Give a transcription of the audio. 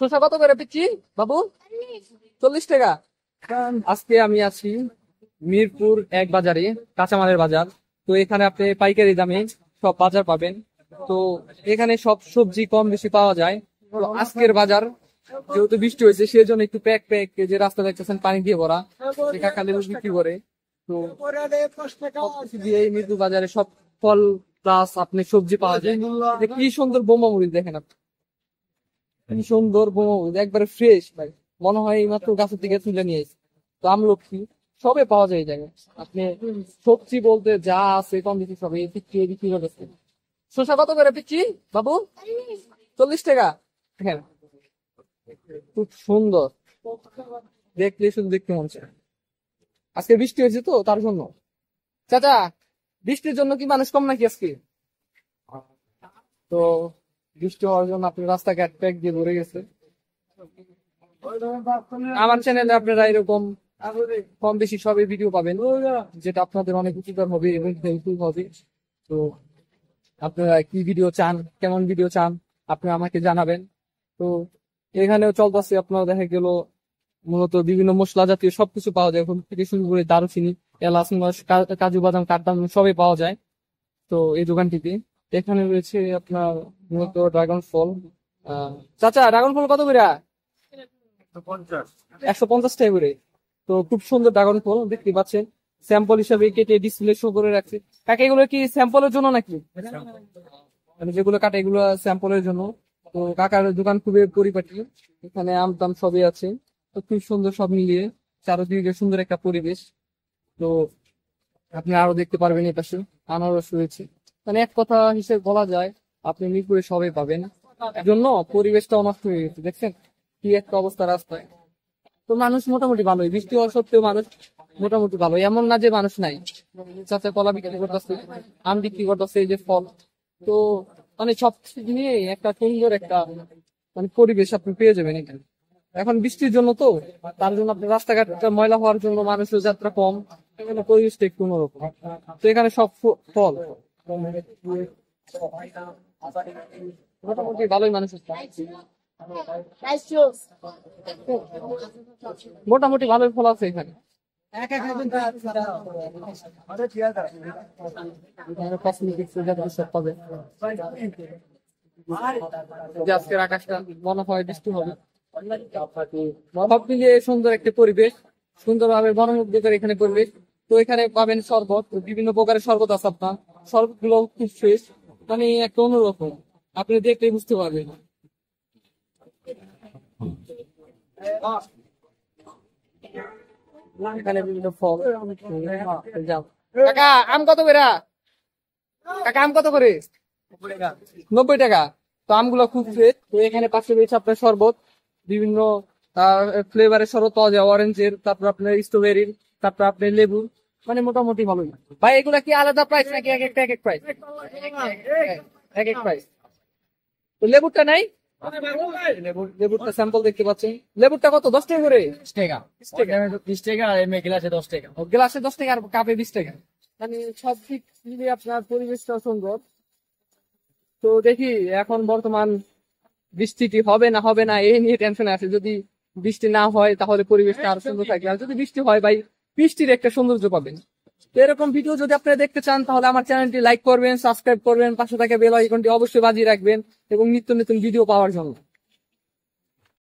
শসা কত করে পিচ্ছি বাবু? 40 টাকা। আজকে আমি আছি মিরপুর 1 বাজারে, কাঁচামালের বাজার। তো এখানে আপনি পাইকারি দামে সব বাজার পাবেন। তো এখানে সব সবজি কম বেশি পাওয়া যায়। তো আজকের বাজার যেহেতু বৃষ্টি হয়েছে সেজন্য একটু প্যাক যে রাস্তা দেখতেছেন পানি দিয়ে ভরা, সে কাকা লেবু বিক্রি করে। তো সবকিছু দিয়ে এই মিরপুর বাজারে সব ফল প্লাস আপনি সবজি পাওয়া যায়। কি সুন্দর বোমা মরিচ দেখেন আপনি, কি সুন্দর বোমা মরিচ, একবারে ফ্রেশ ভাই, মনে হয় এই মাত্র গাছের থেকে তুলে নিয়ে এসেছে। তো আমলকি সবে পাওয়া যায় এই জায়গায়। আপনি সবজি বলতে যা আছে কম বেশি সবই বিক্রি করতেছে। শসা কত করে পিচ্ছি বাবু? 40 টাকা। হ্যাঁ, খুব সুন্দর, দেখলে শুধু দেখতে মন চায়। আজকে বৃষ্টি হয়েছে তো তার জন্য। চাচা, বৃষ্টির জন্য কি মানুষ কম নাকি আজকে? তো বৃষ্টি হওয়ার জন্য আপনার রাস্তাঘাট প্যাক দিয়ে ভরে গেছে। আমার চ্যানেলে আপনারা এরকম কম বেশি সবই ভিডিও পাবেন, যেটা আপনাদের অনেক উপকার হবে এবং হেল্পফুল হবে। তো আপনারা কি ভিডিও চান, কেমন ভিডিও চান, আপনারা আমাকে জানাবেন। তো এখানেও চলতেছে আপনারা দেখা গেল মূলত বিভিন্ন মশলা জাতীয় সবকিছু পাওয়া যায়, এখন থেকে শুরু করে দারুচিনি, এলাচ, কাজু বাদাম, কাঠবাদাম সবই পাওয়া যায় তো এই দোকানটিতে। এখানে রয়েছে আপনার মূলত ড্রাগন ফল। চাচা, ড্রাগন ফল কত করে? 150 টাকা করে। তো খুব সুন্দর ড্রাগন ফল দেখতে পাচ্ছেন, স্যাম্পল হিসাবে কেটে ডিসপ্লে শো করে রাখছে। কাকা, এগুলো কি স্যাম্পলের জন্য নাকি? মানে যেগুলো কাটে এগুলো স্যাম্পলের জন্য। তো কাকার দোকান খুবই পরিপাটি, এখানে আম টাম সবই আছে। তো খুব সুন্দর সব মিলিয়ে চারদিকে সুন্দর একটা পরিবেশ। তো আপনি আরো দেখতে পারবেন এই পাশে আনারস রয়েছে। মানে এক কথা হিসেবে বলা যায় আপনি মিরপুরে সবাই পাবেন। এর জন্য পরিবেশটা নষ্ট হয়ে গেছে, দেখছেন কি একটা অবস্থা রাস্তায়। তো মানুষ মোটামুটি ভালোই, বৃষ্টি হওয়া সত্ত্বেও মানুষ মোটামুটি ভালো, এমন না যে মানুষ নাই। চাচা কলা বিক্রি করতেছে, আম বিক্রি করতেছে, এই যে ফল। তো মানে সবকিছু নিয়ে একটা সুন্দর একটা মানে পরিবেশ আপনি পেয়ে যাবেন এখানে। এখন বৃষ্টির জন্য তো তার জন্য আপনার রাস্তাঘাটটা ময়লা হওয়ার জন্য মানুষের যাত্রা কম, এখানে পরিবেশটা একটু অন্যরকম। তো এখানে সব ফল মোটামুটি ভালোই মানুষ মোটামুটি ভালোই ফল আছে এখানে। আজকের আকাশটা মনে হয় বৃষ্টি হবে। সব মিলিয়ে সুন্দর একটা পরিবেশ, সুন্দরভাবে মনোমুগ্ধকর এখানে পরিবেশ। তো এখানে পাবেন শরবত, বিভিন্ন প্রকারের শরবত আছে আপনার, শরবত গুলো খুব ফ্রেশ, মানে একটা অন্যরকম, আপনি দেখলেই বুঝতে পারবেন। এখানে বিভিন্ন ফল। কাকা, আম কত করে? কাকা, আম কত করে? 90 টাকা। তো আমগুলো খুব ফ্রেশ। তো এখানে পাশে রয়েছে আপনার শরবত, বিভিন্ন ফ্লেভারের শরবত পাওয়া যায়, অরেঞ্জের, তারপর আপনার স্ট্রবেরির, তারপর আপনার লেবু, মানে মোটামুটি ভালোই। ভাই, এগুলা কি আলাদা প্রাইস নাকি এক একটা এক এক প্রাইস? এক এক প্রাইস। তো লেবুরটা নাই? লেবুরটা স্যাম্পল দেখতে পাচ্ছেন। লেবুরটা কত? 10 টাকা করে? 20 টাকা আর গ্লাসে 10 টাকা। গ্লাসে 10 টাকা আর কাপে 20 টাকা। মানে সব দিক মিলিয়ে আপনার পরিবেশটা সুন্দর। তো দেখি এখন বর্তমান বৃষ্টিটি হবে না হবে না এই নিয়ে টেনশন আছে। যদি বৃষ্টি না হয় তাহলে পরিবেশটা আরো সুন্দর থাকবে, আর যদি বৃষ্টি হয় ভাই বৃষ্টির একটা সৌন্দর্য পাবেন। তো এরকম ভিডিও যদি আপনারা দেখতে চান তাহলে আমার চ্যানেলটি লাইক করবেন, সাবস্ক্রাইব করবেন, পাশে থাকা বেল আইকনটি অবশ্যই বাজিয়ে রাখবেন এবং নিত্য নতুন ভিডিও পাওয়ার জন্য।